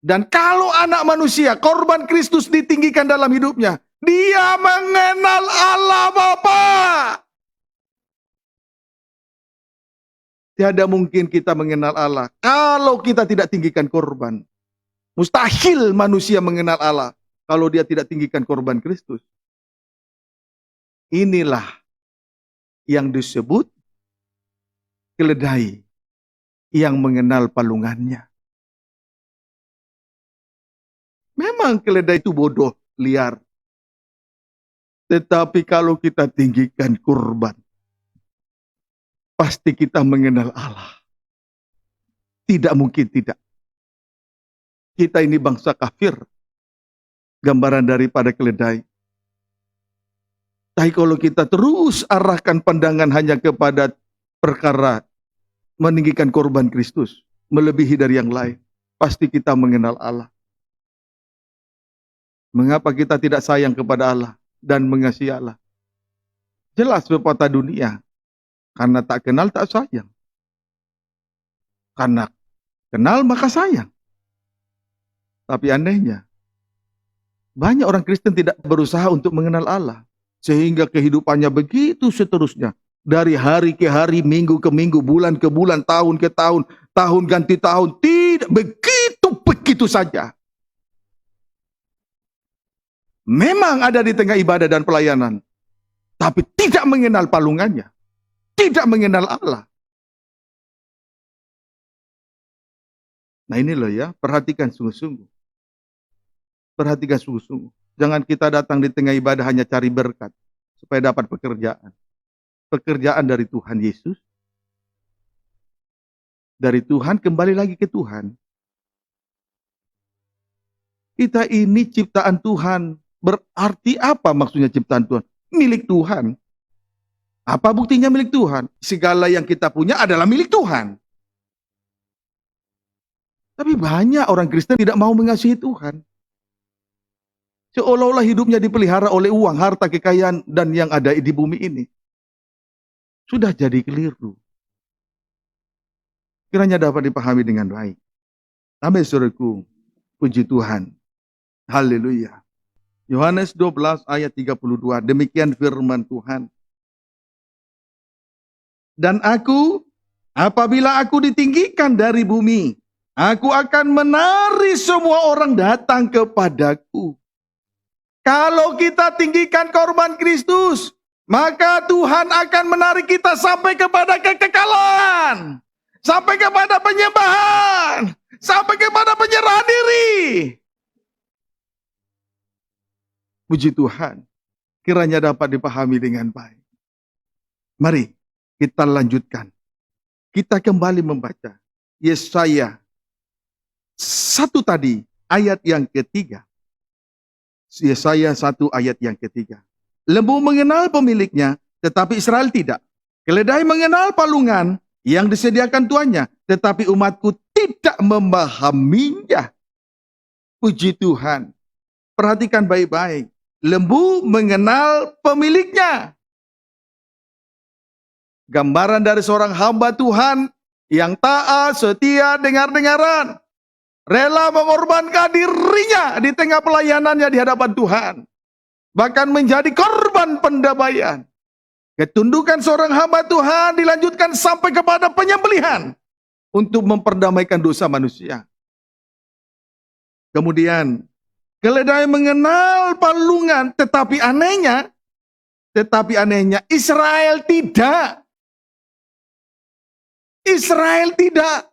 Dan kalau anak manusia, korban Kristus ditinggikan dalam hidupnya, dia mengenal Allah Bapa. Tiada mungkin kita mengenal Allah kalau kita tidak tinggikan korban. Mustahil manusia mengenal Allah kalau dia tidak tinggikan korban Kristus. Inilah yang disebut keledai yang mengenal palungannya. Memang keledai itu bodoh, liar. Tetapi kalau kita tinggikan korban, pasti kita mengenal Allah. Tidak mungkin tidak. Kita ini bangsa kafir, gambaran daripada keledai. Tapi kalau kita terus arahkan pandangan hanya kepada perkara meninggikan korban Kristus, melebihi dari yang lain, pasti kita mengenal Allah. Mengapa kita tidak sayang kepada Allah dan mengasihi Allah? Jelas pepatah dunia, karena tak kenal tak sayang. Karena kenal maka sayang. Tapi anehnya, banyak orang Kristen tidak berusaha untuk mengenal Allah. Sehingga kehidupannya begitu seterusnya. Dari hari ke hari, minggu ke minggu, bulan ke bulan, tahun ke tahun, tahun ganti tahun. Tidak, begitu saja. Memang ada di tengah ibadah dan pelayanan. Tapi tidak mengenal palungannya. Tidak mengenal Allah. Nah ini loh ya, perhatikan sungguh-sungguh. Perhatikan sungguh-sungguh. Jangan kita datang di tengah ibadah hanya cari berkat. Supaya dapat pekerjaan. Pekerjaan dari Tuhan Yesus. Dari Tuhan kembali lagi ke Tuhan. Kita ini ciptaan Tuhan. Berarti apa maksudnya ciptaan Tuhan? Milik Tuhan. Apa buktinya milik Tuhan? Segala yang kita punya adalah milik Tuhan. Tapi banyak orang Kristen tidak mau mengasihi Tuhan. Seolah-olah hidupnya dipelihara oleh uang, harta, kekayaan, dan yang ada di bumi ini. Sudah jadi keliru. Kiranya dapat dipahami dengan baik. Amin, saudaraku. Puji Tuhan. Haleluya. Yohanes 12 ayat 32. Demikian firman Tuhan. Dan aku, apabila aku ditinggikan dari bumi, aku akan menarik semua orang datang kepadaku. Kalau kita tinggikan korban Kristus, maka Tuhan akan menarik kita sampai kepada kekekalan. Sampai kepada penyembahan. Sampai kepada penyerahan diri. Puji Tuhan. Kiranya dapat dipahami dengan baik. Mari kita lanjutkan. Kita kembali membaca Yesaya 1 tadi, ayat yang ketiga. Yesaya 1 ayat yang ketiga. Lembu mengenal pemiliknya, tetapi Israel tidak. Keledai mengenal palungan yang disediakan tuannya, tetapi umatku tidak memahaminya. Puji Tuhan. Perhatikan baik-baik. Lembu mengenal pemiliknya. Gambaran dari seorang hamba Tuhan yang taat, setia, dengar-dengaran. Rela mengorbankan dirinya di tengah pelayanannya di hadapan Tuhan. Bahkan menjadi korban pendamaian. Ketundukan seorang hamba Tuhan dilanjutkan sampai kepada penyembelihan untuk memperdamaikan dosa manusia. Kemudian, keledai mengenal palungan, tetapi anehnya Israel tidak. Israel tidak.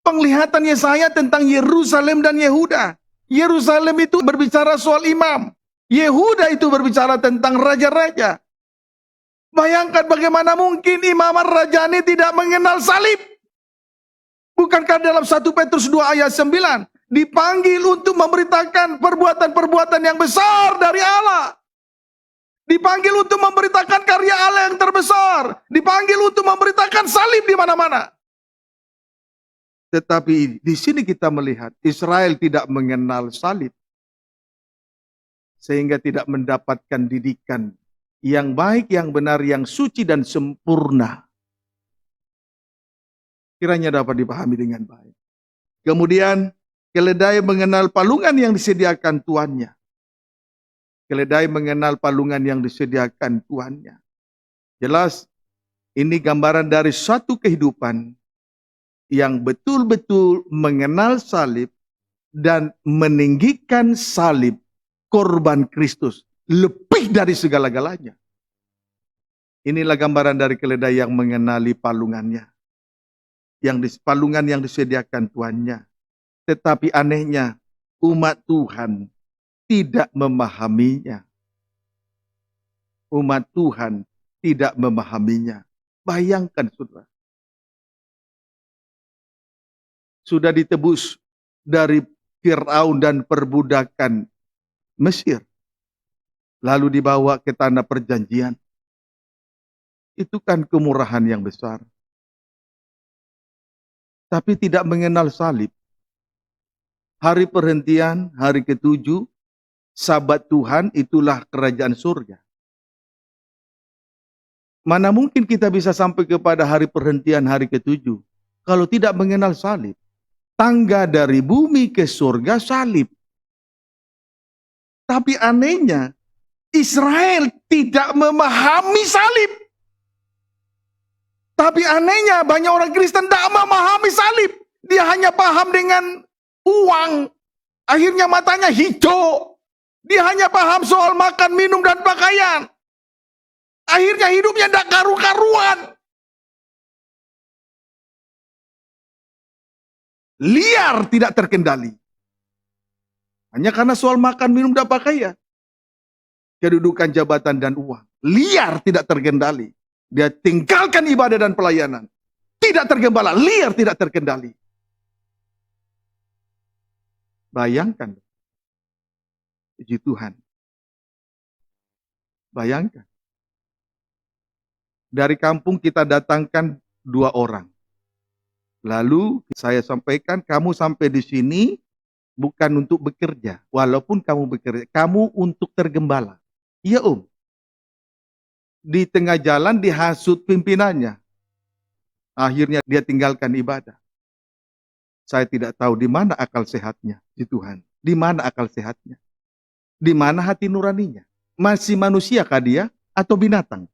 Penglihatan Yesaya tentang Yerusalem dan Yehuda. Yerusalem itu berbicara soal imam. Yehuda itu berbicara tentang raja-raja. Bayangkan bagaimana mungkin imamat raja ini tidak mengenal salib. Bukankah dalam 1 Petrus 2 ayat 9 dipanggil untuk memberitakan perbuatan-perbuatan yang besar dari Allah. Dipanggil untuk memberitakan karya Allah yang terbesar. Dipanggil untuk memberitakan salib di mana-mana. Tetapi di sini kita melihat Israel tidak mengenal salib. Sehingga tidak mendapatkan didikan yang baik, yang benar, yang suci dan sempurna. Kiranya dapat dipahami dengan baik. Kemudian keledai mengenal palungan yang disediakan tuannya. Keledai mengenal palungan yang disediakan tuannya. Jelas ini gambaran dari suatu kehidupan yang betul-betul mengenal salib dan meninggikan salib korban Kristus lebih dari segala-galanya. Inilah gambaran dari keledai yang mengenali palungannya. Palungan yang disediakan tuannya. Tetapi anehnya umat Tuhan tidak memahaminya. Umat Tuhan tidak memahaminya. Bayangkan saudara. Sudah ditebus dari Firaun dan perbudakan Mesir. Lalu dibawa ke tanah perjanjian. Itu kan kemurahan yang besar. Tapi tidak mengenal salib. Hari perhentian, hari ke-7, Sabat Tuhan itulah kerajaan surga. Mana mungkin kita bisa sampai kepada hari perhentian, hari ke-7, kalau tidak mengenal salib. Tangga dari bumi ke surga salib. Tapi anehnya, Israel tidak memahami salib. Tapi anehnya banyak orang Kristen tidak memahami salib. Dia hanya paham dengan uang. Akhirnya matanya hijau. Dia hanya paham soal makan, minum, dan pakaian. Akhirnya hidupnya tidak karu-karuan. Liar, tidak terkendali. Hanya karena soal makan, minum, dan pakaian. Kedudukan, jabatan, dan uang. Liar, tidak terkendali. Dia tinggalkan ibadah dan pelayanan. Tidak tergembala, liar, tidak terkendali. Bayangkan. Puji Tuhan. Bayangkan. Dari kampung kita datangkan 2 orang. Lalu saya sampaikan, kamu sampai di sini, bukan untuk bekerja. Walaupun kamu bekerja, kamu untuk tergembala. Iya Om. Di tengah jalan dihasut pimpinannya. Akhirnya dia tinggalkan ibadah. Saya tidak tahu di mana akal sehatnya di Tuhan. Di mana akal sehatnya? Di mana hati nuraninya? Masih manusiakah dia atau binatang?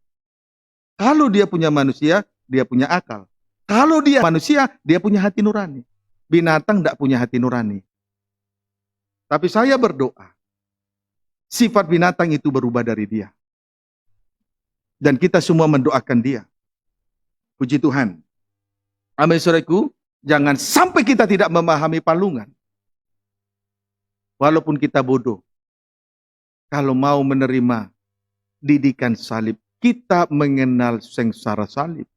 Kalau dia punya manusia, dia punya akal. Kalau dia manusia, dia punya hati nurani. Binatang tidak punya hati nurani. Tapi saya berdoa, sifat binatang itu berubah dari dia. Dan kita semua mendoakan dia. Puji Tuhan. Amin, saudaraku. Jangan sampai kita tidak memahami palungan. Walaupun kita bodoh. Kalau mau menerima didikan salib, kita mengenal sengsara salib.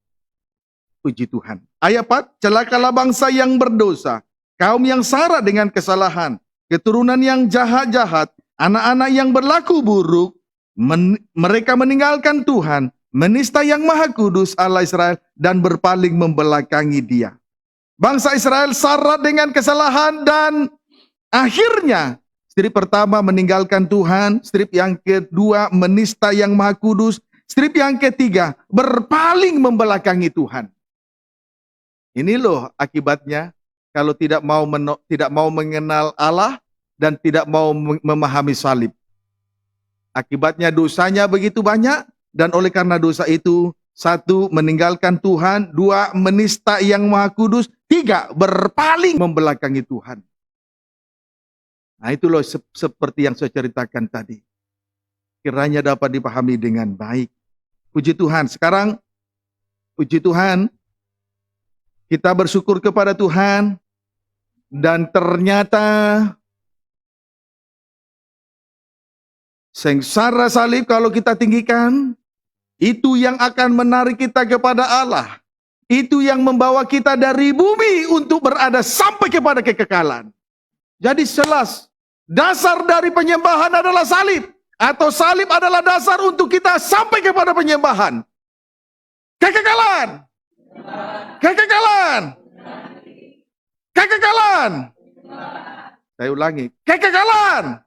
Puji Tuhan. Ayat 4, celakalah bangsa yang berdosa, kaum yang sara dengan kesalahan, keturunan yang jahat-jahat, anak-anak yang berlaku buruk, mereka meninggalkan Tuhan, menista yang maha kudus Allah Israel, dan berpaling membelakangi dia. Bangsa Israel sara dengan kesalahan dan akhirnya strip pertama meninggalkan Tuhan, strip yang kedua menista yang maha kudus, strip yang ketiga berpaling membelakangi Tuhan. Ini loh akibatnya kalau tidak mau mengenal Allah dan tidak mau memahami salib. Akibatnya dosanya begitu banyak, dan oleh karena dosa itu, 1, meninggalkan Tuhan, 2, menista yang maha kudus, 3, berpaling membelakangi Tuhan. Nah itu loh seperti yang saya ceritakan tadi. Kiranya dapat dipahami dengan baik. Puji Tuhan. Sekarang, puji Tuhan, kita bersyukur kepada Tuhan, dan ternyata sengsara salib kalau kita tinggikan, itu yang akan menarik kita kepada Allah. Itu yang membawa kita dari bumi untuk berada sampai kepada kekekalan. Jadi jelas, dasar dari penyembahan adalah salib. Atau salib adalah dasar untuk kita sampai kepada penyembahan. Kekekalan. Kekekalan. Kekekalan. Saya ulangi. Kekekalan.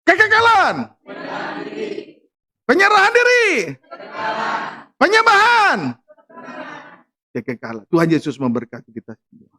Kekekalan. Penyerahan diri. Penyembahan. Kekekalan. Tuhan Yesus memberkati kita semua.